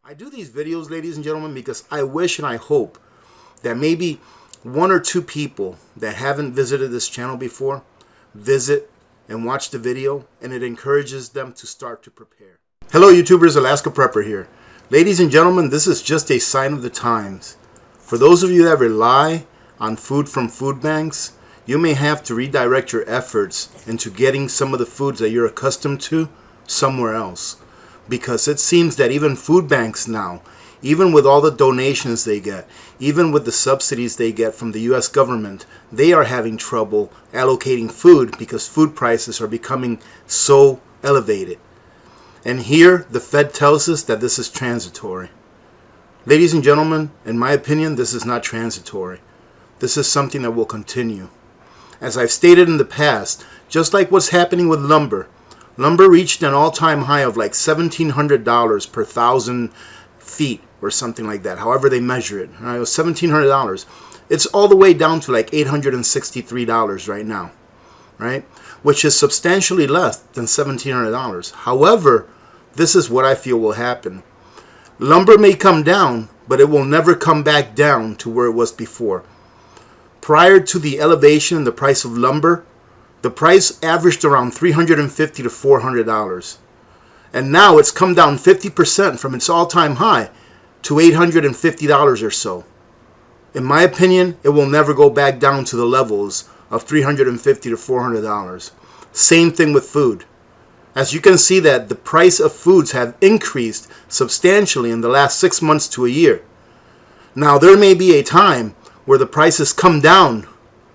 I do these videos, ladies and gentlemen, because I wish and I hope that maybe one or two people that haven't visited this channel before visit and watch the video, and it encourages them to start to prepare. Hello YouTubers, Alaska Prepper here. Ladies and gentlemen, this is just a sign of the times. For those of you that rely on food from food banks, you may have to redirect your efforts into getting some of the foods that you're accustomed to somewhere else. Because it seems that even food banks now, even with all the donations they get, even with the subsidies they get from the US government, they are having trouble allocating food because food prices are becoming so elevated. And here the Fed tells us that this is transitory. Ladies and gentlemen, in my opinion, this is not transitory. This is something that will continue. As I've stated in the past, just like what's happening with lumber, lumber reached an all-time high of like $1,700 per 1,000 feet or something like that, however they measure it. It was $1,700. It's all the way down to like $863 right now, right? Which is substantially less than $1,700. However, this is what I feel will happen. Lumber may come down, but it will never come back down to where it was before. Prior to the elevation in the price of lumber, the price averaged around $350 to $400. And now it's come down 50% from its all-time high to $850 or so. In my opinion, it will never go back down to the levels of $350 to $400. Same thing with food. As you can see that the price of foods have increased substantially in the last 6 months to a year. Now there may be a time where the prices come down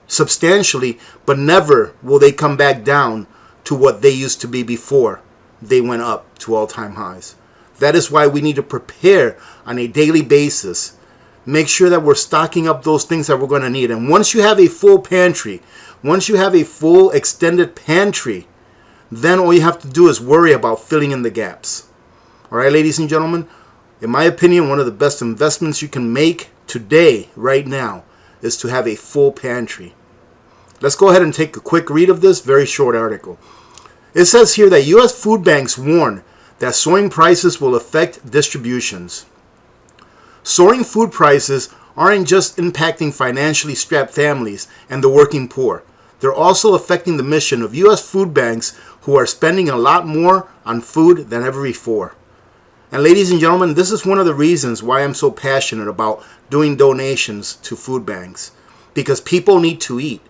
substantially, but never will they come back down to what they used to be before they went up to all-time highs. That is why we need to prepare on a daily basis. Make sure that we're stocking up those things that we're going to need. And once you have a full pantry, once you have a full extended pantry, then all you have to do is worry about filling in the gaps. All right, ladies and gentlemen, in my opinion, one of the best investments you can make today, right now, is to have a full pantry. Let's go ahead and take a quick read of this very short article. It says here that U.S. food banks warn that soaring prices will affect distributions. Soaring food prices aren't just impacting financially strapped families and the working poor. They're also affecting the mission of U.S. food banks, who are spending a lot more on food than ever before. And ladies and gentlemen, this is one of the reasons why I'm so passionate about doing donations to food banks. Because people need to eat.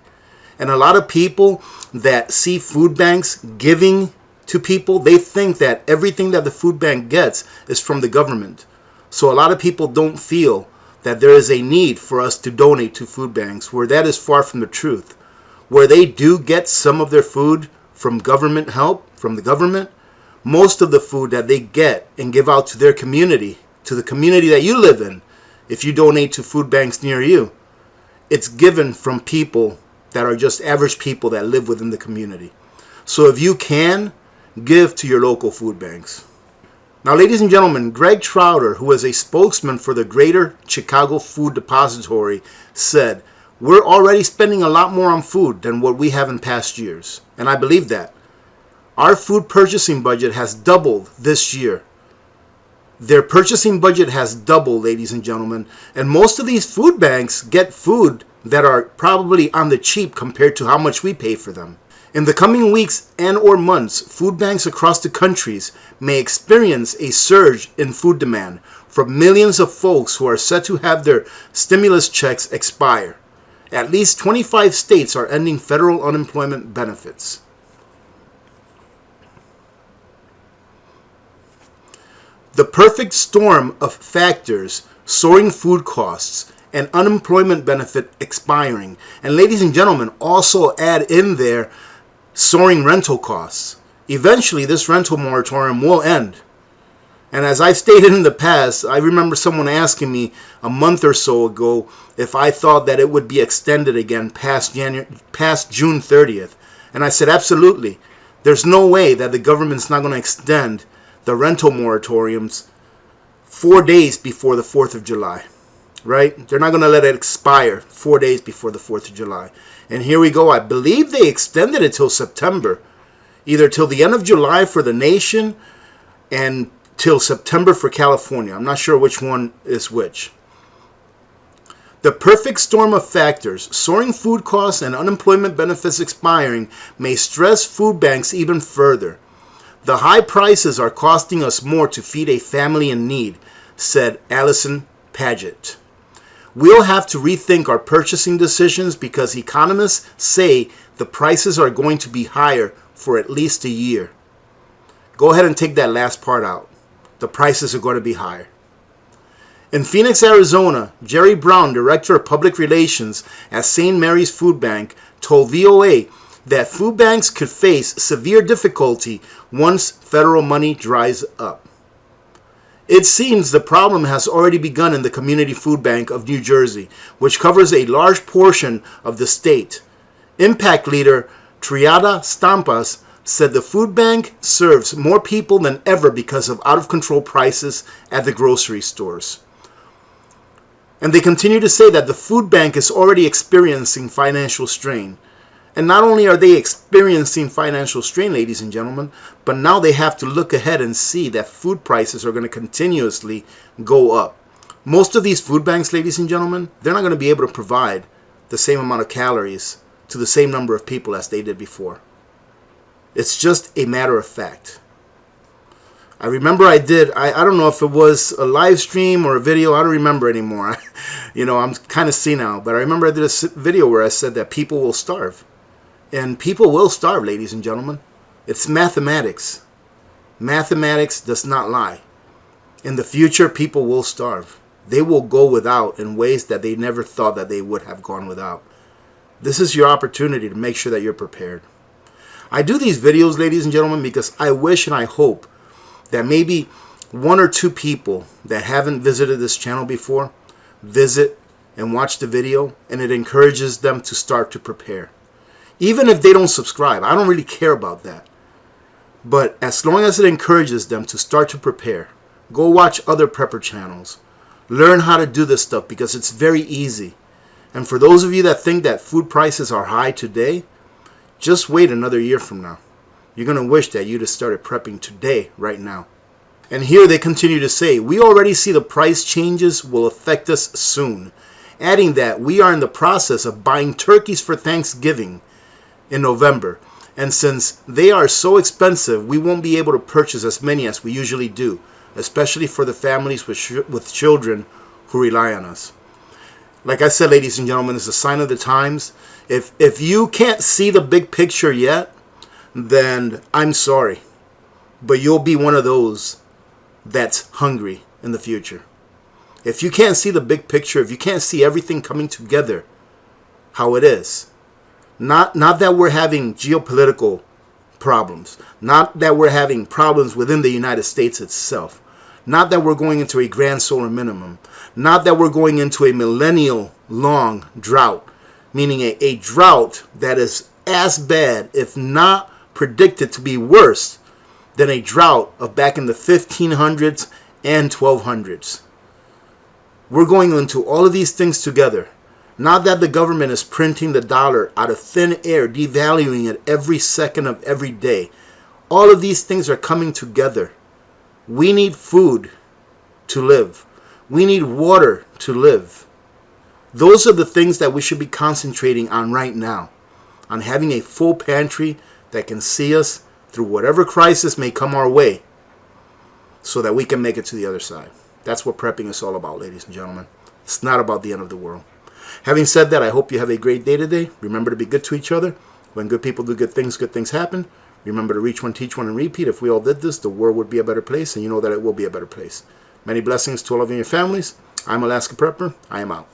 And a lot of people that see food banks giving to people, they think that everything that the food bank gets is from the government. So a lot of people don't feel that there is a need for us to donate to food banks, where that is far from the truth. Where they do get some of their food from government help, from the government, most of the food that they get and give out to their community, to the community that you live in, if you donate to food banks near you, it's given from people that are just average people that live within the community. So if you can, give to your local food banks. Now, ladies and gentlemen, Greg Trouter, who is a spokesman for the Greater Chicago Food Depository, said, "We're already spending a lot more on food than what we have in past years." And I believe that. Our food purchasing budget has doubled this year. Their purchasing budget has doubled, ladies and gentlemen. And most of these food banks get food that are probably on the cheap compared to how much we pay for them. In the coming weeks and or months, food banks across the countries may experience a surge in food demand from millions of folks who are set to have their stimulus checks expire. At least 25 states are ending federal unemployment benefits. The perfect storm of factors, soaring food costs, and unemployment benefit expiring. And ladies and gentlemen, also add in there soaring rental costs. Eventually, this rental moratorium will end. And as I've stated in the past, I remember someone asking me a month or so ago if I thought that it would be extended again past June 30th. And I said, absolutely. There's no way that the government's not going to extend the rental moratoriums 4 days before the 4th of July. Right? They're not going to let it expire 4 days before the 4th of July. And here we go. I believe they extended it till September. Either till the end of July for the nation and till September for California. I'm not sure which one is which. The perfect storm of factors, soaring food costs and unemployment benefits expiring, may stress food banks even further. The high prices are costing us more to feed a family in need, said Allison Paget. We'll have to rethink our purchasing decisions because economists say the prices are going to be higher for at least a year. Go ahead and take that last part out. The prices are going to be higher. In Phoenix, Arizona, Jerry Brown, Director of Public Relations at St. Mary's Food Bank, told VOA that food banks could face severe difficulty once federal money dries up. It seems the problem has already begun in the Community Food Bank of New Jersey, which covers a large portion of the state. Impact leader Triada Stampas said the food bank serves more people than ever because of out-of-control prices at the grocery stores. And they continue to say that the food bank is already experiencing financial strain. And not only are they experiencing financial strain, ladies and gentlemen, but now they have to look ahead and see that food prices are going to continuously go up. Most of these food banks, ladies and gentlemen, they're not going to be able to provide the same amount of calories to the same number of people as they did before. It's just a matter of fact. I remember I don't know if it was a live stream or a video. I don't remember anymore. I'm kind of senile. But I remember I did a video where I said that people will starve. And people will starve, ladies and gentlemen. It's mathematics. Mathematics does not lie. In the future, people will starve. They will go without in ways that they never thought that they would have gone without. This is your opportunity to make sure that you're prepared. I do these videos, ladies and gentlemen, because I wish and I hope that maybe one or two people that haven't visited this channel before visit and watch the video, and it encourages them to start to prepare. Even if they don't subscribe, I don't really care about that. But as long as it encourages them to start to prepare, go watch other prepper channels. Learn how to do this stuff because it's very easy. And for those of you that think that food prices are high today, just wait another year from now. You're going to wish that you'd have started prepping today, right now. And here they continue to say, we already see the price changes will affect us soon. Adding that we are in the process of buying turkeys for Thanksgiving in November. And since they are so expensive, we won't be able to purchase as many as we usually do, especially for the families with children who rely on us. Like I said, ladies and gentlemen, it's a sign of the times. If you can't see the big picture yet, then I'm sorry. But you'll be one of those that's hungry in the future. If you can't see the big picture, if you can't see everything coming together how it is, not that we're having geopolitical problems, not that we're having problems within the United States itself, not that we're going into a grand solar minimum, not that we're going into a millennial long drought, meaning a drought that is as bad, if not predicted to be worse than a drought of back in the 1500s and 1200s. We're going into all of these things together. Not that the government is printing the dollar out of thin air, devaluing it every second of every day. All of these things are coming together. We need food to live. We need water to live. Those are the things that we should be concentrating on right now. On having a full pantry that can see us through whatever crisis may come our way so that we can make it to the other side. That's what prepping is all about, ladies and gentlemen. It's not about the end of the world. Having said that, I hope you have a great day today. Remember to be good to each other. When good people do good things happen. Remember to reach one, teach one, and repeat. If we all did this, the world would be a better place, and you know that it will be a better place. Many blessings to all of you and your families. I'm Alaska Prepper. I am out.